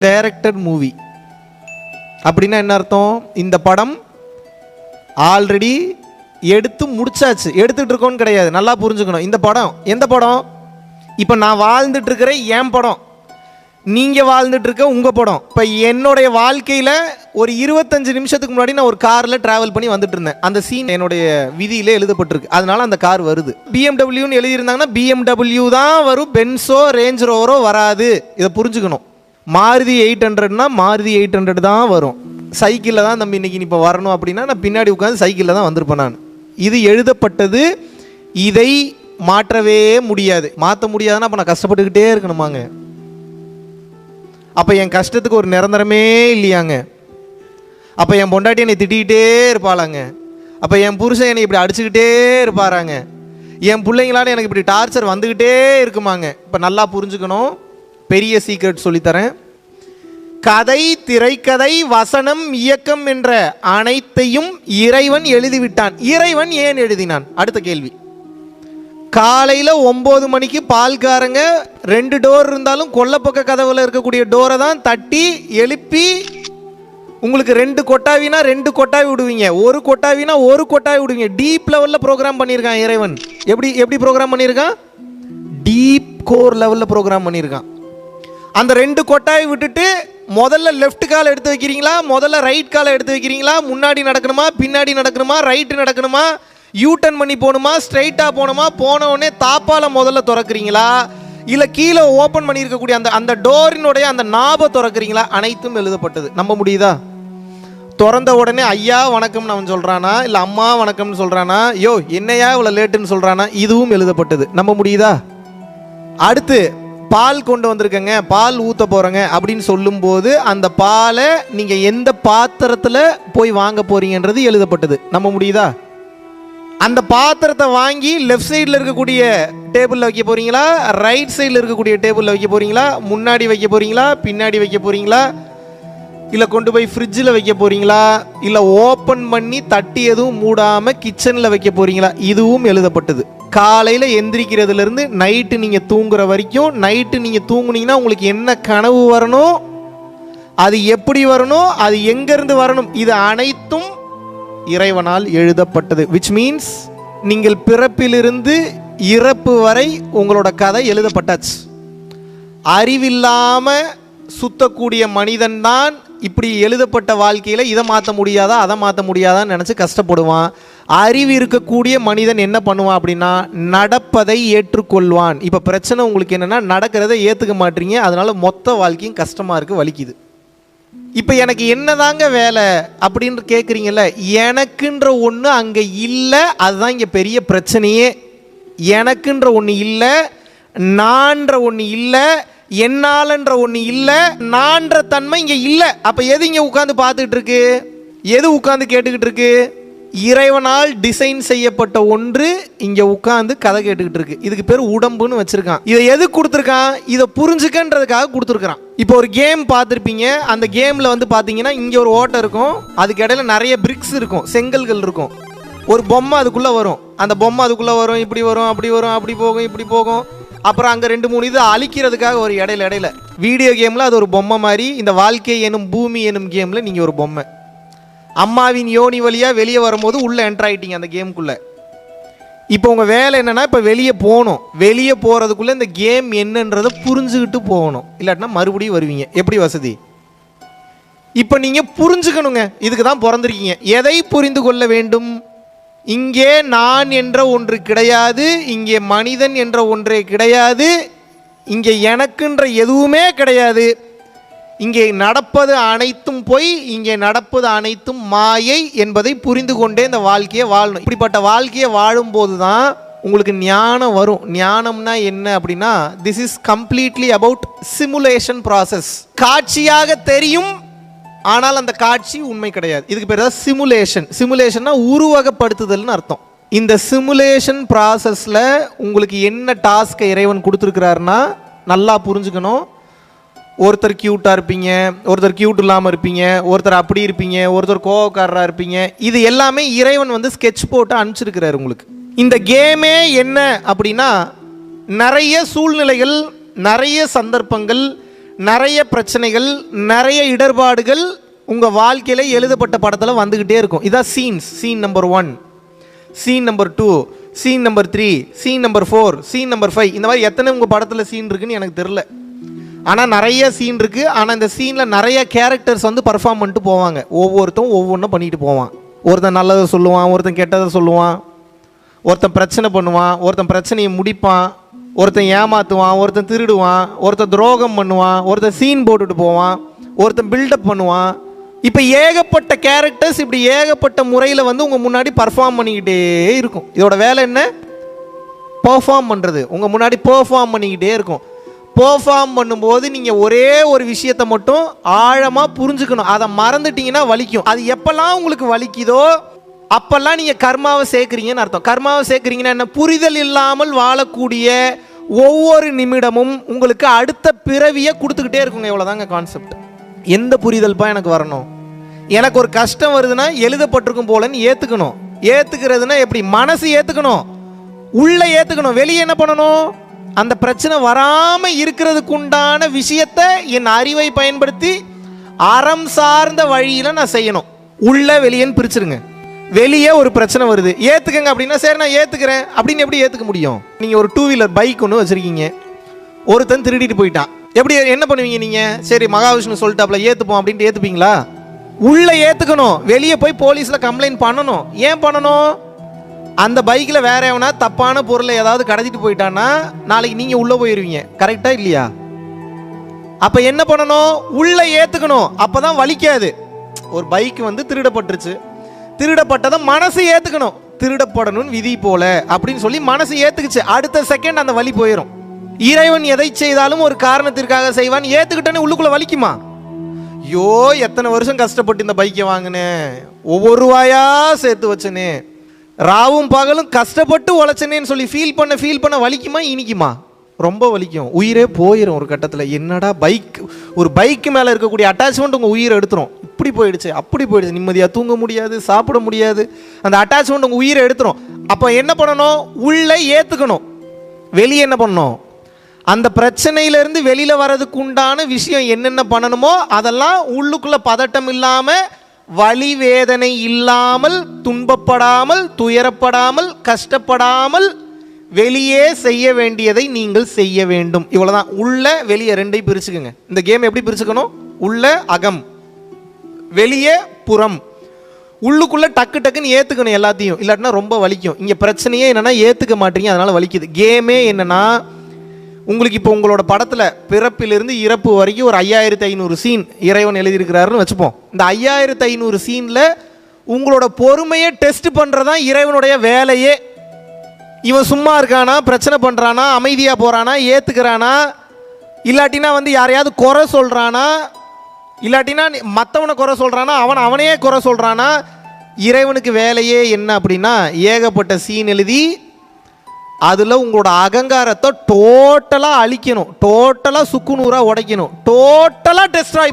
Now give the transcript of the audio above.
Directed movie அப்படின்னா என்ன அர்த்தம்? இந்த படம் ஆல்ரெடி எடுத்து முடிச்சாச்சு, எடுத்துட்டு இருக்கோன்னு கிடையாது. நல்லா புரிஞ்சுக்கணும். இந்த படம் எந்த படம்? இப்போ நான் வாழ்ந்துட்டு இருக்கிற என் படம், நீங்கள் வாழ்ந்துட்டு இருக்க உங்கள் படம். இப்போ என்னுடைய வாழ்க்கையில் ஒரு 25 நிமிஷத்துக்கு முன்னாடி நான் ஒரு காரில் ட்ராவல் பண்ணி வந்துட்டு இருந்தேன். அந்த சீன் என்னுடைய விதியிலே எழுதப்பட்டிருக்கு, அதனால அந்த கார் வருது. பிஎம்டபிள்யூன்னு எழுதியிருந்தாங்கன்னா பிஎம்டபிள்யூ தான் வரும், பென்ஸோ ரேஞ்ச் ரோவரோ வராது. இதை புரிஞ்சுக்கணும். மாருதி 800னா மாருதி 800 தான் வரும். சைக்கிளில் தான் தம்பி இன்னைக்கு இப்போ வரணும் அப்படின்னா நான் பின்னாடி உட்காந்து சைக்கிளில் தான் வந்திருப்பேன் நான். இது எழுதப்பட்டது, இதை மாற்றவே முடியாது. மாற்ற முடியாதுன்னா அப்போ நான் கஷ்டப்பட்டுக்கிட்டே இருக்கணுமாங்க? அப்போ என் கஷ்டத்துக்கு ஒரு நிரந்தரமே இல்லையாங்க? அப்போ என் பொண்டாட்டி என்னை திட்டிக்கிட்டே இருப்பாளாங்க? அப்போ என் புருஷன் என்னை இப்படி அடிச்சுக்கிட்டே இருப்பாராங்க? என் பிள்ளைங்களால எனக்கு இப்படி டார்ச்சர் வந்துக்கிட்டே இருக்குமாங்க? இப்போ நல்லா புரிஞ்சுக்கணும். பெரிய சீக்ரெட் சொல்லித்தரேன். கதை, திரைக்கதை, வசனம், இயக்கம் என்ற அனைத்தையும் இறைவன் எழுதிவிட்டான். இறைவன் ஏன் எழுதினான்? அடுத்த கேள்வி. காலையில் 9 மணிக்கு பால்காரங்க 2 டோர் இருந்தாலும் கொல்லப்பக்க கதவுல இருக்கக்கூடிய டோரை தான் தட்டி எழுப்பி உங்களுக்கு 2 கொட்டாவினா 2 கொட்டாவி விடுவீங்க, 1 கொட்டாவினா 1 கொட்டாவி விடுவீங்க. டீப் லெவலில் ப்ரோக்ராம் பண்ணியிருக்கான் இறைவன். எப்படி ப்ரோக்ராம் பண்ணியிருக்கான்? டீப் கோர் லெவலில் ப்ரோக்ராம் பண்ணியிருக்கான். அந்த 2 கொட்டாயை விட்டுட்டு முதல்ல லெஃப்ட் கால் எடுத்து வைக்கிறீங்களா, முதல்ல ரைட் காலை எடுத்து வைக்கிறீங்களா, முன்னாடி நடக்கணுமா பின்னாடி நடக்கணுமா, ரைட்டு நடக்கணுமா, யூட்டன் பண்ணி போகணுமா, ஸ்ட்ரைட்டாக போகணுமா, போன உடனே தாப்பால முதல்ல திறக்கிறீங்களா, இல்லை கீழே ஓப்பன் பண்ணியிருக்கக்கூடிய அந்த டோரினுடைய அந்த நாபை திறக்கிறீங்களா? அனைத்தும் எழுதப்பட்டது. நம்ப முடியுதா? திறந்த உடனே ஐயா வணக்கம்னு அவன் சொல்கிறானா, இல்லை அம்மா வணக்கம்னு சொல்கிறானா, யோ என்னையா இவ்வளோ லேட்டுன்னு சொல்கிறானா? இதுவும் எழுதப்பட்டது. நம்ப முடியுதா? அடுத்து பால் கொண்டு வந்திருக்கங்க, பால் ஊற்ற போகிறேங்க அப்படின்னு சொல்லும்போது அந்த பாலை நீங்கள் எந்த பாத்திரத்தில் போய் வாங்க போகிறீங்கன்றது எழுதப்பட்டது. நம்ப முடியுதா? அந்த பாத்திரத்தை வாங்கி லெஃப்ட் சைடில் இருக்கக்கூடிய டேபிளில் வைக்க போகிறீங்களா, ரைட் சைடில் இருக்கக்கூடிய டேபிளில் வைக்க போகிறீங்களா, முன்னாடி வைக்க போகிறீங்களா, பின்னாடி வைக்க போகிறீங்களா, இல்லை கொண்டு போய் ஃப்ரிட்ஜில் வைக்க போகிறீங்களா, இல்லை ஓப்பன் பண்ணி தட்டி எதுவும் மூடாமல் கிச்சனில் வைக்க போகிறீங்களா? இதுவும் எழுதப்பட்டது. காலையில் எந்திரிக்கிறதுலேருந்து நைட்டு நீங்கள் தூங்குற வரைக்கும், நைட்டு நீங்கள் தூங்குனீங்கன்னா உங்களுக்கு என்ன கனவு வரணும், அது எப்படி வரணும், அது எங்கேருந்து வரணும், இது அனைத்தும் இறைவனால் எழுதப்பட்டது. விச் மீன்ஸ் நீங்கள் பிறப்பிலிருந்து இறப்பு வரை உங்களோட கதை எழுதப்பட்டாச்சு. அறிவில்லாமல் சுத்தக்கூடிய மனிதன் தான் இப்படி எழுதப்பட்ட வாழ்க்கையில் இதை மாற்ற முடியாதா அதை மாற்ற முடியாதான்னு நினச்சி கஷ்டப்படுவான். அறிவு இருக்கக்கூடிய மனிதன் என்ன பண்ணுவான் அப்படின்னா நடப்பதை ஏற்றுக்கொள்வான். இப்போ பிரச்சனை உங்களுக்கு என்னென்னா நடக்கிறத ஏற்றுக்க மாட்டீங்க, அதனால மொத்த வாழ்க்கையும் கஷ்டமாக இருக்குது, வலிக்குது. இப்போ எனக்கு என்னதாங்க வேலை அப்படின்னு கேட்குறீங்கல்ல, எனக்குன்ற ஒன்று அங்கே இல்லை. அதுதான் இங்கே பெரிய பிரச்சனையே. எனக்குன்ற ஒன்று இல்லை, நான்ற ஒன்று இல்லை, என்னாலன்ற ஒன்று இல்லை, நான்ற தன்மை இங்கே இல்லை. அப்போ எது இங்கே உட்காந்து பார்த்துக்கிட்டு இருக்கு, எது உட்காந்து கேட்டுக்கிட்டு இருக்கு? இறைவனால் டிசைன் செய்யப்பட்ட ஒன்று இங்கே உட்காந்து கதை கேட்டுக்கிட்டு இருக்கு. இதுக்கு பேர் உடம்புன்னு வச்சிருக்கான். இதை எது கொடுத்துருக்கான்? இதை புரிஞ்சுக்கன்றதுக்காக கொடுத்துருக்கான். இப்போ ஒரு கேம் பார்த்துருப்பீங்க. அந்த கேமில் வந்து பார்த்தீங்கன்னா இங்கே ஒரு ஓட்டை இருக்கும், அதுக்கு இடையில நிறைய பிரிக்ஸ் இருக்கும், செங்கல்கள் இருக்கும். ஒரு பொம்மை அதுக்குள்ளே வரும், அந்த பொம்மை அதுக்குள்ளே வரும், இப்படி வரும், அப்படி வரும், அப்படி போகும், இப்படி போகும். அப்புறம் அங்கே 2-3 இது அழிக்கிறதுக்காக ஒரு இடையில வீடியோ கேமில் அது ஒரு பொம்மை மாதிரி. இந்த வாழ்க்கை எனும் பூமி எனும் கேமில் நீங்கள் ஒரு பொம்மை. அம்மாவின் யோனி வழியாக வெளியே வரும்போது உள்ளே என்ட்ரு ஆகிட்டீங்க அந்த கேமுக்குள்ளே. இப்போ உங்கள் வேலை என்னென்னா இப்போ வெளியே போகணும். வெளியே போகிறதுக்குள்ளே இந்த கேம் என்னன்றதை புரிஞ்சுக்கிட்டு போகணும், இல்லாட்டினா மறுபடியும் வருவீங்க. எப்படி வசதி? இப்போ நீங்கள் புரிஞ்சுக்கணுங்க, இதுக்கு தான் பிறந்திருக்கீங்க. எதை புரிந்து கொள்ள வேண்டும்? இங்கே நான் என்ற ஒன்று கிடையாது, இங்கே மனிதன் என்ற ஒன்றே கிடையாது, இங்கே எனக்குன்ற எதுவுமே கிடையாது. இங்கே நடப்பது அனைத்தும் பொய், இங்கே நடப்பது அனைத்தும் மாயை என்பதை புரிந்து கொண்டே இந்த வாழ்க்கையை வாழணும். இப்படிப்பட்ட வாழ்க்கையை வாழும்போது தான் உங்களுக்கு ஞானம் வரும். ஞானம்னா என்ன அப்படின்னா, this is completely about simulation process. காட்சியாக தெரியும், ஆனால் அந்த காட்சி உண்மை கிடையாது. இதுக்கு பேர் தான் சிமுலேஷன். சிமுலேஷன்னா உருவகப்படுத்துதல்னு அர்த்தம். இந்த சிமுலேஷன் ப்ராசஸில் உங்களுக்கு என்ன டாஸ்க்கை இறைவன் கொடுத்துருக்கிறாருன்னா நல்லா புரிஞ்சுக்கணும். ஒருத்தர் க்யூட்டாக இருப்பீங்க, ஒருத்தர் க்யூட் இல்லாமல் இருப்பீங்க, ஒருத்தர் அப்படி இருப்பீங்க, ஒருத்தர் கோவக்காரராக இருப்பீங்க. இது எல்லாமே இறைவன் வந்து ஸ்கெட்ச் போட்டு அனுப்பிச்சிருக்கிறார் உங்களுக்கு. இந்த கேமே என்ன அப்படின்னா நிறைய சூழ்நிலைகள், நிறைய சந்தர்ப்பங்கள், நிறைய பிரச்சனைகள், நிறைய இடர்பாடுகள் உங்கள் வாழ்க்கையில் எழுதப்பட்ட படத்தில் வந்துக்கிட்டே இருக்கும். இதான் scenes. Scene number 1, scene number 2, scene number 3, scene number 4, scene number 5. இந்த மாதிரி எத்தனை உங்கள் படத்தில் சீன் இருக்குன்னு எனக்கு தெரில. ஆனால் நிறைய சீன் இருக்குது. ஆனால் இந்த சீனில் நிறைய கேரக்டர்ஸ் வந்து பர்ஃபார்ம் பண்ணிட்டு போவாங்க. ஒவ்வொருத்தரும் ஒவ்வொன்றும் பண்ணிட்டு போவான். ஒருத்தன் நல்லதை சொல்லுவான், ஒருத்தன் கெட்டதை சொல்லுவான், ஒருத்தன் பிரச்சனை பண்ணுவான், ஒருத்தன் பிரச்சனையை முடிப்பான், ஒருத்தன் ஏமாற்றுவான், ஒருத்தன் திருடுவான், ஒருத்தன் துரோகம் பண்ணுவான், ஒருத்தன் சீன் போட்டுட்டு போவான், ஒருத்தன் பில்டப் பண்ணுவான். இப்போ ஏகப்பட்ட கேரக்டர்ஸ் இப்படி ஏகப்பட்ட முறையில் வந்து உங்கள் முன்னாடி பர்ஃபார்ம் பண்ணிக்கிட்டே இருக்கும். இதோட வேலை என்ன? பெர்ஃபார்ம் பண்ணுறது. உங்கள் முன்னாடி பெர்ஃபார்ம் பண்ணிக்கிட்டே இருக்கும். பெர்ஃபார்ம் பண்ணும்போது நீங்கள் ஒரே ஒரு விஷயத்தை மட்டும் ஆழமாக புரிஞ்சுக்கணும். அதை மறந்துட்டீங்கன்னா வலிக்கும். அது எப்பெல்லாம் உங்களுக்கு வலிக்குதோ அப்பெல்லாம் நீங்கள் கர்மாவை சேர்க்குறீங்கன்னு அர்த்தம். கர்மாவை சேர்க்குறீங்கன்னா என்ன? புரிதல் இல்லாமல் வாழக்கூடிய ஒவ்வொரு நிமிடமும் உங்களுக்கு அடுத்த பிறவியை கொடுத்துக்கிட்டே இருக்குங்க. இவ்வளோதாங்க கான்செப்ட். எந்த புரிதல்ப்பா எனக்கு வரணும்? எனக்கு ஒரு கஷ்டம் வருதுன்னா எழுதப்பட்டிருக்கும் போலன்னு ஏற்றுக்கணும். ஏற்றுக்கிறதுனா எப்படி? மனசு ஏற்றுக்கணும், உள்ள ஏற்றுக்கணும். வெளியே என்ன பண்ணணும்? அந்த பிரச்சனை வராமல் இருக்கிறதுக்கு உண்டான விஷயத்தை என் அறிவை பயன்படுத்தி அறம் சார்ந்த வழியில் நான் செய்யணும். உள்ள வெளியேன்னு பிரிச்சுருங்க. வெளியே ஒரு பிரச்சனை வருது, ஏற்றுக்கங்க அப்படின்னா சரி நான் ஏற்றுக்கிறேன் அப்படின்னு எப்படி ஏற்றுக்க முடியும்? நீங்கள் ஒரு 2 வீலர் பைக் ஒன்று வச்சுருக்கீங்க, ஒருத்தன் திருடிட்டு போயிட்டான். எப்படி என்ன பண்ணுவீங்க நீங்கள்? சரி மகாவிஷ்ணு சொல்லிட்டாப்ல ஏற்றுப்போம் அப்படின்ட்டு ஏற்றுப்பீங்களா? உள்ளே ஏற்றுக்கணும். வெளியே போய் போலீஸில் கம்ப்ளைண்ட் பண்ணணும். ஏன் பண்ணணும்? அந்த பைக்கில் வேற எவனா தப்பான பொருளை ஏதாவது கடத்திட்டு போயிட்டான்னா நாளைக்கு நீங்கள் உள்ளே போயிடுவீங்க. கரெக்டாக இல்லையா? அப்போ என்ன பண்ணணும்? உள்ளே ஏற்றுக்கணும். அப்போ தான் வலிக்காது. ஒரு பைக் வந்து திருடப்பட்டுருச்சு, திருடப்பட்டதை மனசு ஏற்றுக்கணும். திருடப்படணும்னு விதி போல அப்படின்னு சொல்லி மனசு ஏற்றுக்குச்சு. அடுத்த செகண்ட் அந்த வலி போயிடும். இறைவன் எதை செய்தாலும் ஒரு காரணத்திற்காக செய்வான். ஏற்றுக்கிட்டேன்னு உள்ளுக்குள்ளே வலிக்குமா? ஐயோ எத்தனை வருஷம் கஷ்டப்பட்டு இந்த பைக்கை வாங்கினேன், ஒவ்வொரு ரூபாயா சேர்த்து வச்சனே, ராவும் பகலும் கஷ்டப்பட்டு உழைச்சனேன்னு சொல்லி ஃபீல் பண்ண வலிக்குமா? இனிக்குமா? ரொம்ப வலிக்கும். உயிரே போயிடும் ஒரு கட்டத்தில். என்னடா பைக், ஒரு பைக்கு மேலே இருக்கக்கூடிய அட்டாச்மெண்ட் உங்கள் உயிரை எடுத்துரும். இப்படி போயிடுச்சு, அப்படி போயிடுச்சு, நிம்மதியாக தூங்க முடியாது, சாப்பிட முடியாது, அந்த அட்டாச்மெண்ட் உங்கள் உயிரை எடுத்துரும். அப்போ என்ன பண்ணணும்? உள்ளே ஏற்றுக்கணும். வெளியே என்ன பண்ணணும்? அந்த பிரச்சனையிலேருந்து வெளியில் வர்றதுக்கு உண்டான விஷயம் என்னென்ன பண்ணணுமோ அதெல்லாம் உள்ளுக்குள்ளே பதட்டம் இல்லாமல், வலி வேதனை இல்லாமல், துன்பப்படாமல், துயரப்படாமல், கஷ்டப்படாமல் வெளியே செய்ய வேண்டியதை நீங்கள் செய்ய வேண்டும். இவ்வளோதான். உள்ள வெளியே ரெண்டையும் பிரிச்சுக்குங்க. இந்த கேம் எப்படி பிரிச்சுக்கணும்? உள்ள அகம், வெளியே புறம். உள்ளுக்குள்ளே டக்கு டக்குன்னு ஏற்றுக்கணும் எல்லாத்தையும், இல்லாட்டினா ரொம்ப வலிக்கும். இங்கே பிரச்சனையே என்னென்னா ஏற்றுக்க மாட்டீங்க, அதனால் வலிக்குது. கேமே என்னென்னா உங்களுக்கு இப்போ உங்களோட படத்தில் பிறப்பிலிருந்து இறப்பு வரைக்கும் ஒரு 5500 சீன் இறைவன் எழுதியிருக்கிறாருன்னு வச்சுப்போம். இந்த 5500 சீனில் உங்களோட பொறுமையை டெஸ்ட் பண்ணுறதான் இறைவனுடைய வேலையே. இவன் சும்மா இருக்கானா, பிரச்சனை பண்ணுறானா, அமைதியாக போகிறானா, ஏற்றுக்கிறானா, இல்லாட்டினா வந்து யாரையாவது குறை சொல்கிறானா, இல்லாட்டினா மற்றவனை குறை சொல்கிறானா, அவனையே குறை சொல்கிறானா. இறைவனுக்கு வேலையே என்ன அப்படின்னா ஏகப்பட்ட சீன் எழுதி அதில் உங்களோட அகங்காரத்தை டோட்டலாக அழிக்கணும், டோட்டலாக சுக்குநூறாக உடைக்கணும், டோட்டலாக டெஸ்ட்ராய்